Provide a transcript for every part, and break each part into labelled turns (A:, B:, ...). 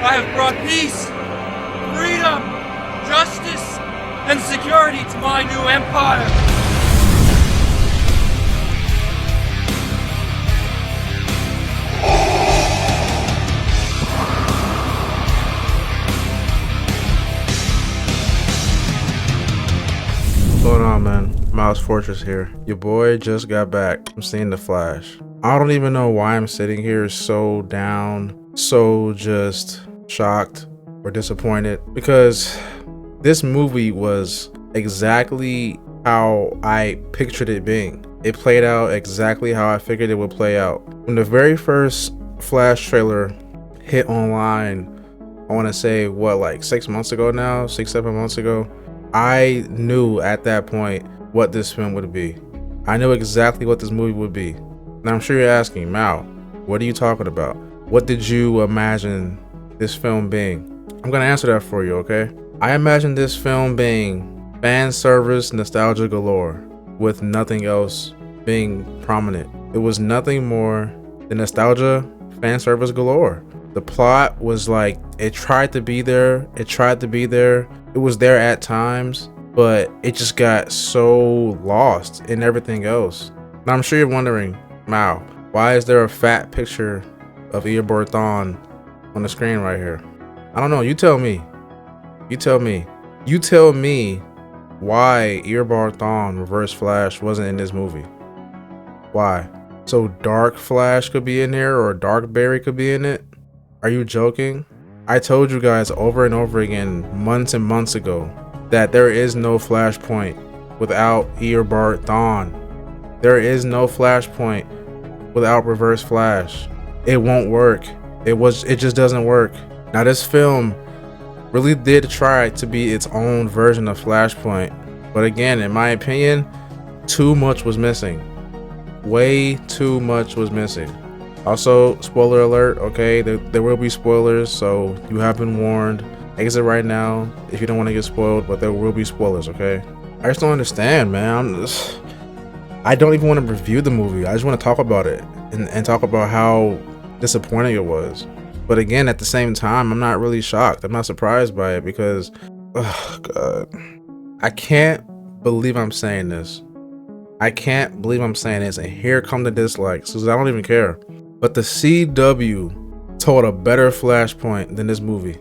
A: I have brought peace, freedom, justice, and security to my new empire.
B: What's going on, man? Miles Fortress here. Your boy just got back from seeing The Flash. I don't even know why I'm sitting here so down, so just shocked or disappointed, because this movie was exactly how I pictured it being. It played out exactly how I figured it would play out. When the very first Flash trailer hit online, I want to say like 6 months ago now, 6-7 months ago, I knew at that point what this film would be. I knew exactly what this movie would be. Now I'm sure you're asking, Mal, what are you talking about? What did you imagine this film being? I'm gonna answer that for you, okay? I imagined this film being fan service nostalgia galore, with nothing else being prominent. It was nothing more than nostalgia, fan service galore. The plot was like, it tried to be there, it was there at times, but it just got so lost in everything else. Now I'm sure you're wondering, Mal, why is there a fat picture of Eobard Thawne on the screen right here? I don't know, you tell me. You tell me why Eobard Thawne Reverse Flash wasn't in this movie. Why? So Dark Flash could be in here, or Dark Barry could be in it? Are you joking? I told you guys over and over again, months and months ago, that there is no Flashpoint without Eobard Thawne. There is no Flashpoint without Reverse Flash. It won't work. It just doesn't work. Now this film really did try to be its own version of Flashpoint, but again, in my opinion, too much was missing. Way too much was missing. Also, spoiler alert, okay? There will be spoilers, so you have been warned. Exit right now if you don't want to get spoiled, but there will be spoilers, okay? I just don't understand, man. I don't even want to review the movie. I just want to talk about it and talk about how disappointing it was. But again, at the same time, I'm not really shocked. I'm not surprised by it because, oh God, I can't believe I'm saying this. And here come the dislikes, because I don't even care. But the CW told a better Flashpoint than this movie.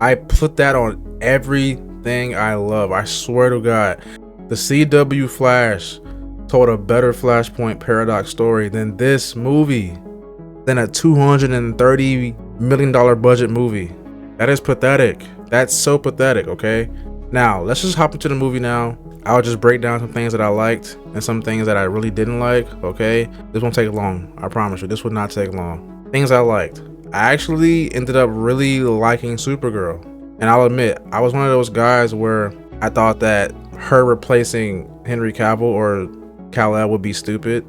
B: I put that on everything I love. I swear to God, the CW Flash told a better Flashpoint paradox story than this movie, than a $230 million budget movie. That is pathetic. That's so pathetic, okay? Now, let's just hop into the movie now. I'll just break down some things that I liked and some things that I really didn't like, okay? This won't take long. I promise you, this would not take long. Things I liked. I actually ended up really liking Supergirl. And I'll admit, I was one of those guys where I thought that her replacing Henry Cavill or Kal-El would be stupid.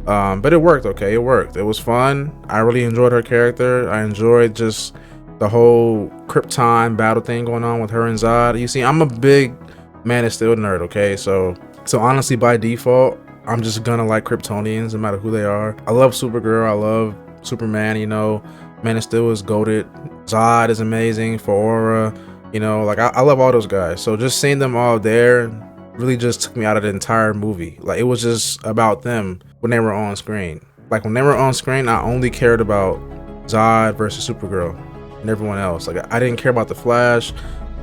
B: But it worked, okay? It worked. It was fun. I really enjoyed her character. I enjoyed just the whole Krypton battle thing going on with her and Zod. You see, I'm a big Man of Steel nerd, okay? So honestly, by default, I'm just gonna like Kryptonians no matter who they are. I love Supergirl. I love Superman, you know. Man of Steel is goated. Zod is amazing. For Aura, you know, like I love all those guys. So just seeing them all there really just took me out of the entire movie. Like, it was just about them when they were on screen. Like, when they were on screen, I only cared about Zod versus Supergirl and everyone else. Like, I didn't care about the Flash.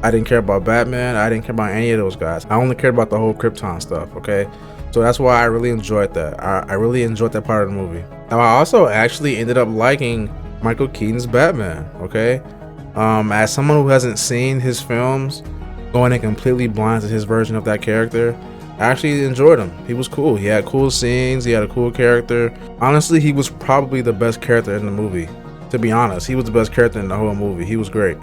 B: I didn't care about Batman. I didn't care about any of those guys. I only cared about the whole Krypton stuff, okay? So that's why I really enjoyed that. I really enjoyed that part of the movie. Now, I also actually ended up liking Michael Keaton's Batman, okay? As someone who hasn't seen his films, going in completely blind to his version of that character, I actually enjoyed him. He was cool. He had cool scenes. He had a cool character. Honestly, he was probably the best character in the movie. To be honest, he was the best character in the whole movie. He was great.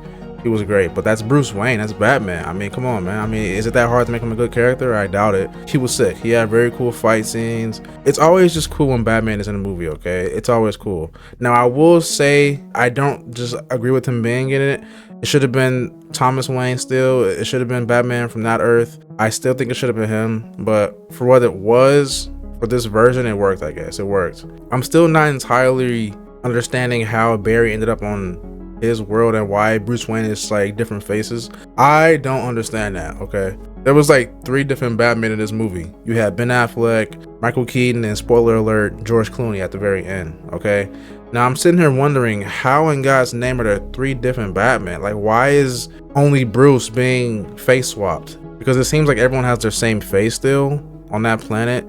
B: He was great, but that's Bruce Wayne. That's Batman. I mean, come on, man. I mean, is it that hard to make him a good character? I doubt it. He was sick. He had very cool fight scenes. It's always just cool when Batman is in a movie, okay? It's always cool. Now, I will say I don't just agree with him being in it. It should have been Thomas Wayne still. It should have been Batman from that Earth. I still think it should have been him, but for what it was, for this version, it worked, I guess. It worked. I'm still not entirely understanding how Barry ended up on his world and why Bruce Wayne is like different faces. I don't understand that, okay? There was like 3 different Batman in this movie. You had Ben Affleck, Michael Keaton, and spoiler alert, George Clooney at the very end, okay? Now I'm sitting here wondering, how in God's name are there 3 different Batman? Like, why is only Bruce being face swapped? Because it seems like everyone has their same face still on that planet,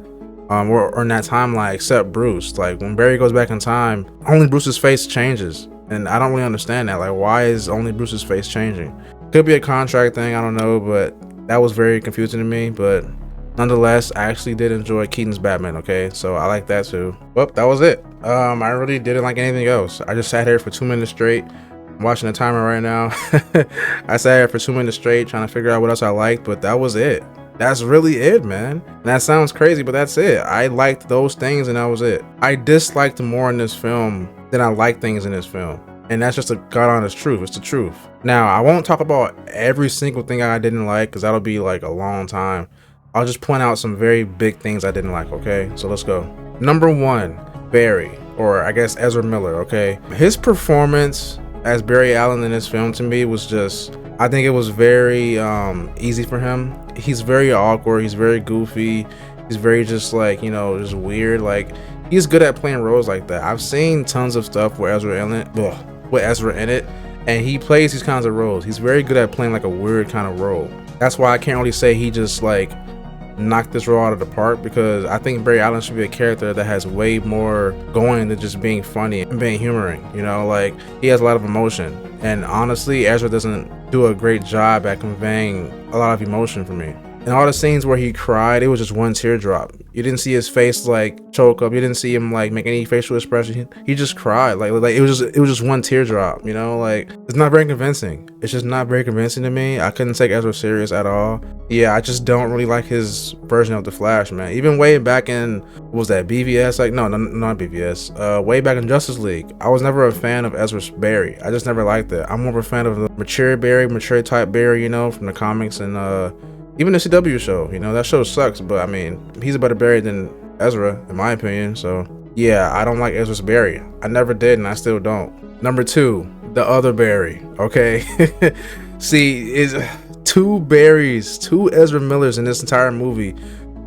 B: or in that timeline, except Bruce. Like, when Barry goes back in time, only Bruce's face changes, and I don't really understand that. Like, why is only Bruce's face changing? Could be a contract thing, I don't know, but that was very confusing to me. But nonetheless, I actually did enjoy Keaton's Batman, okay? So I like that too. Well, that was it. I really didn't like anything else. I just sat here for 2 minutes straight. I'm watching the timer right now. I sat here for 2 minutes straight trying to figure out what else I liked, but that was it. That's really it, man. And that sounds crazy, but that's it. I liked those things and that was it. I disliked more in this film than I liked things in this film. And that's just a god honest truth. It's the truth. Now, I won't talk about every single thing I didn't like, because that'll be like a long time. I'll just point out some very big things I didn't like, okay? So let's go. Number 1, Barry, or I guess Ezra Miller, okay? His performance as Barry Allen in this film to me was just, I think it was very easy for him. He's very awkward, he's very goofy, he's very just like, you know, just weird. Like, he's good at playing roles like that. I've seen tons of stuff with Ezra in it, and he plays these kinds of roles. He's very good at playing like a weird kind of role. That's why I can't really say he just like knocked this role out of the park, because I think Barry Allen should be a character that has way more going than just being funny and being humoring, you know? Like, he has a lot of emotion, and honestly, Ezra doesn't do a great job at conveying a lot of emotion for me. In all the scenes where he cried, it was just one teardrop. You didn't see his face like choke up. You didn't see him like make any facial expression. He just cried. Like it was just one teardrop. You know, like, it's not very convincing. It's just not very convincing to me. I couldn't take Ezra serious at all. Yeah, I just don't really like his version of the Flash, man. Even way back in, what was that, BVS? Like, no, not BVS. Way back in Justice League, I was never a fan of Ezra's Barry. I just never liked it. I'm more of a fan of the mature Barry, mature type Barry, you know, from the comics and even the CW show. You know, that show sucks, but I mean, he's a better Barry than Ezra, in my opinion. So yeah, I don't like Ezra's Barry. I never did, and I still don't. Number 2, the other Barry. Okay, see, is 2 Barrys, 2 Ezra Millers in this entire movie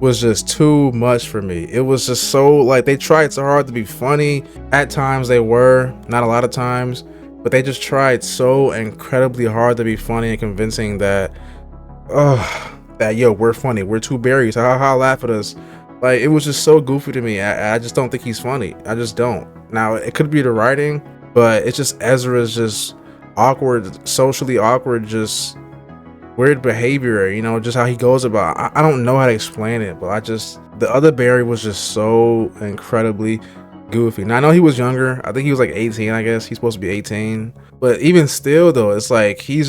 B: was just too much for me. It was just so, like, they tried so hard to be funny. At times they were, not a lot of times, but they just tried so incredibly hard to be funny and convincing that, that, yo, we're funny, we're 2 Barrys, ha, laugh at us. Like, it was just so goofy to me. I just don't think he's funny. I just don't. Now, it could be the writing, but it's just Ezra's just awkward, socially awkward, just weird behavior, you know, just how he goes about. I don't know how to explain it, but the other Barry was just so incredibly goofy. Now, I know he was younger. I think he was like 18, I guess. He's supposed to be 18. But even still, though, it's like he's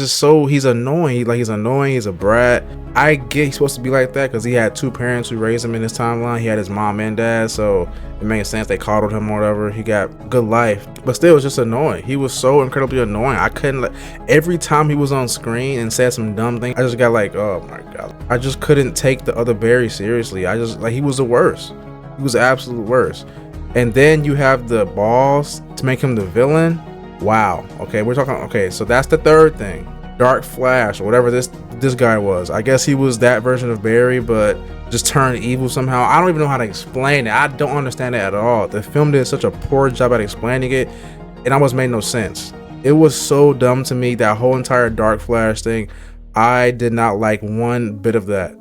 B: annoying. He's annoying. He's a brat. I get he's supposed to be like that because he had 2 parents who raised him in his timeline. He had his mom and dad, so it makes sense. They coddled him or whatever. He got good life. But still, it's just annoying. He was so incredibly annoying. I couldn't, every time he was on screen and said some dumb thing, I just got like, oh my God. I just couldn't take the other Barry seriously. He was the worst. He was the absolute worst. And then you have the balls to make him the villain. Wow. Okay, okay, so that's the 3rd thing. Dark Flash, or whatever this guy was. I guess he was that version of Barry, but just turned evil somehow. I don't even know how to explain it. I don't understand it at all. The film did such a poor job at explaining it. It almost made no sense. It was so dumb to me, that whole entire Dark Flash thing. I did not like one bit of that.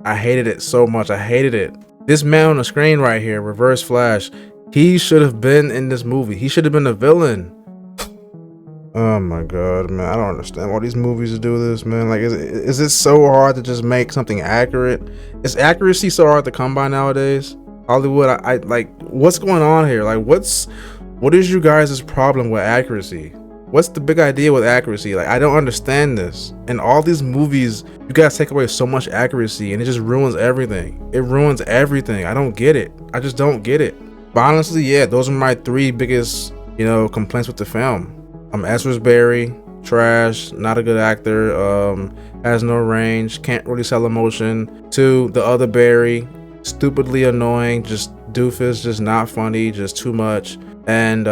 B: I hated it so much. I hated it. This man on the screen right here, Reverse Flash, he should have been in this movie. He should have been the villain. Oh my God, man, I don't understand why these movies do this, man. Like, is it so hard to just make something accurate? Is accuracy so hard to come by nowadays? Hollywood, I like, what's going on here? Like, what is you guys' problem with accuracy? What's the big idea with accuracy? Like, I don't understand this. In all these movies, you guys take away so much accuracy and it just ruins everything. It ruins everything. I don't get it. I just don't get it. But honestly, yeah, those are my 3 biggest, you know, complaints with the film. Ezra's Barry, trash, not a good actor, has no range, can't really sell emotion. 2, the other Barry, stupidly annoying, just doofus, just not funny, just too much. And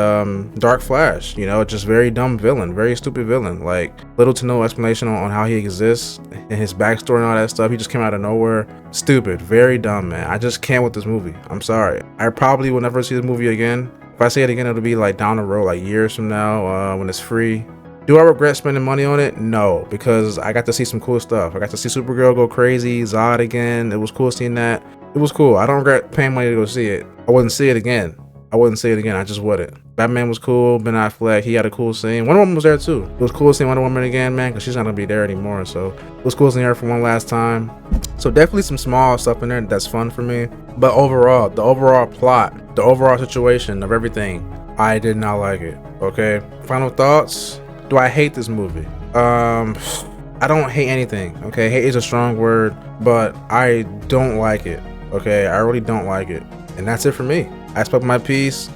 B: Dark Flash, you know, just very dumb villain, very stupid villain. Like little to no explanation on how he exists and his backstory and all that stuff. He just came out of nowhere. Stupid, very dumb, man. I just can't with this movie. I'm sorry. I probably will never see this movie again. If I see it again, it'll be like down the road, like years from now, when it's free. Do I regret spending money on it? No, because I got to see some cool stuff. I got to see Supergirl go crazy, Zod again. It was cool seeing that. It was cool. I don't regret paying money to go see it. I wouldn't see it again. I just wouldn't. Batman was cool. Ben Affleck, he had a cool scene. Wonder Woman was there too. It was cool seeing Wonder Woman again, man, because she's not gonna be there anymore. So it was cool seeing her for one last time. So definitely some small stuff in there that's fun for me. But overall, the overall plot, the overall situation of everything, I did not like it. Okay. Final thoughts. Do I hate this movie? I don't hate anything. Okay. Hate is a strong word, but I don't like it. Okay. I really don't like it. And that's it for me. I spoke my piece,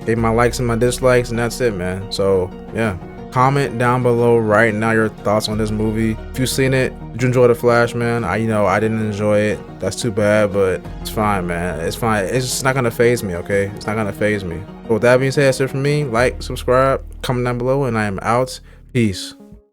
B: gave my likes and my dislikes, and that's it, man. So yeah, comment down below right now your thoughts on this movie. If you've seen it, did you enjoy The Flash, man? I didn't enjoy it. That's too bad, but it's fine, man. It's fine. It's just not gonna phase me, okay? It's not gonna phase me. But with that being said, that's it for me. Like, subscribe, comment down below, and I am out. Peace.